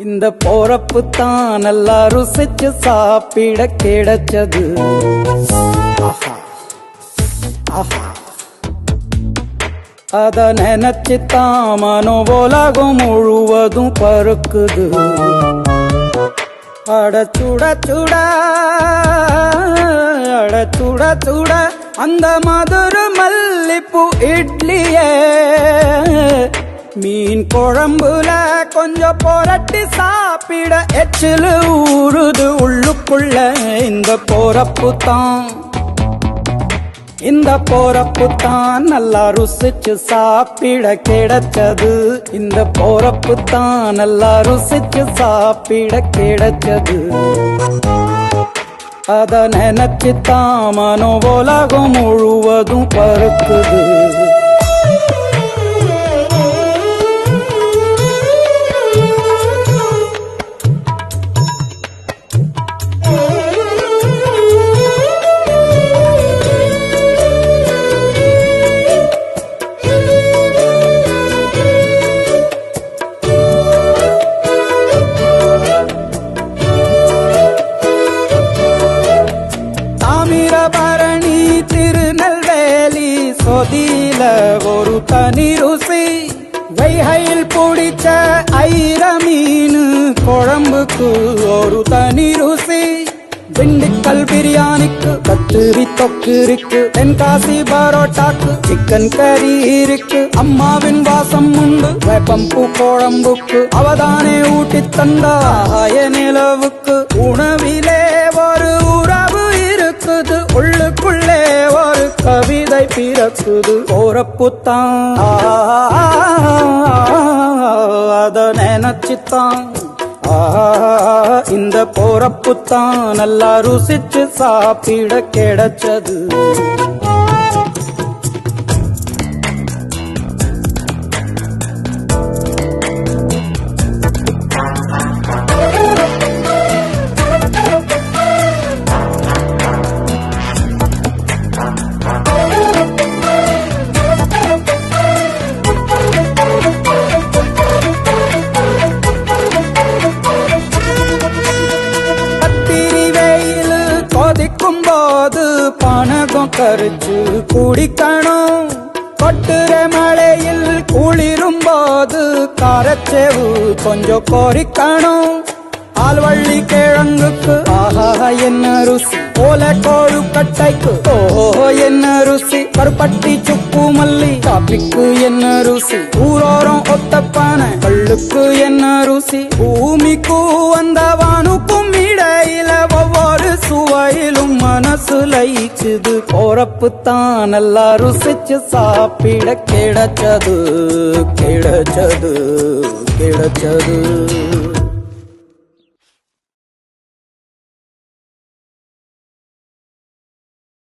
இந்த போறப்பு தான் நல்லா ருசிச்சு சாப்பிட கிடைச்சது. அத நினைச்சுத்தான் மனோ உலகம் முழுவதும் பருக்குது. அட சுட சுட அட சுட சுட அந்த மதுர மல்லிப்பூ இட்லியே மீன் குழம்புல கொஞ்சம் புரட்டி சாப்பிட எச்சிலு ஊறுது உள்ளுக்குள்ள. இந்த போறப்பு தான் நல்லா ருசிச்சு சாப்பிட கிடைச்சது. இந்த போறப்பு தான் நல்லா ருசிச்சு சாப்பிட கிடைச்சது. அத நினைச்சுத்தான் மனோ உலகம் முழுவதும் பருக்குது. தாமிரபரணி திருநெல்வேலி சொதியில ஒரு தனி ருசி. வைகையில் பிடிச்ச ஐர மீன் குழம்புக்கு ஒரு தனி ருசி. திண்டுக்கல் பிரியாணிக்கு கத்திரி தொக்கு இருக்கு. தென்காசி பரோட்டாக்கு சிக்கன் கறி இருக்கு. அம்மாவின் வாசம் உண்டு வேப்பம்பூ குழம்புக்கு. அவதானே ஊட்டி தந்தாய நிலவுக்கு. உணவிலே ஒரு உறவு இருக்குது. உள்ளுக்குள்ளே ஒரு கவிதை பிறக்குது. போறப்பு தான் அத நினைச்சுத்தான் இந்த போறப்பு தான் நல்லா ருசிச்சு சாப்பிட கிடைச்சது. போது பணகம் கரிச்சு குடிக்கணும். கொட்டுற மழையில் குளிரும் போது காரச்சேவு கொஞ்சம் கோரிக்கணும். ஆல்வள்ளி கிழங்குக்கு ஆஹா என்ன ருசி. ஓல கோழு கட்டைக்கு ஓஹோ என்ன ருசி. கருப்பட்டி சுப்பு மல்லி காப்பிக்கு என்ன ருசி. ஊரோரம் ஒத்தப்பான கள்ளுக்கு என்ன ருசி. பூமிக்கு வந்த வானுக்கும் இடையில ஒவ்வொரு சுவையிலும் மனசு லயிச்சுது. போறப்பு தான் நல்லா ருசிச்சு சாப்பிட கிடைச்சது.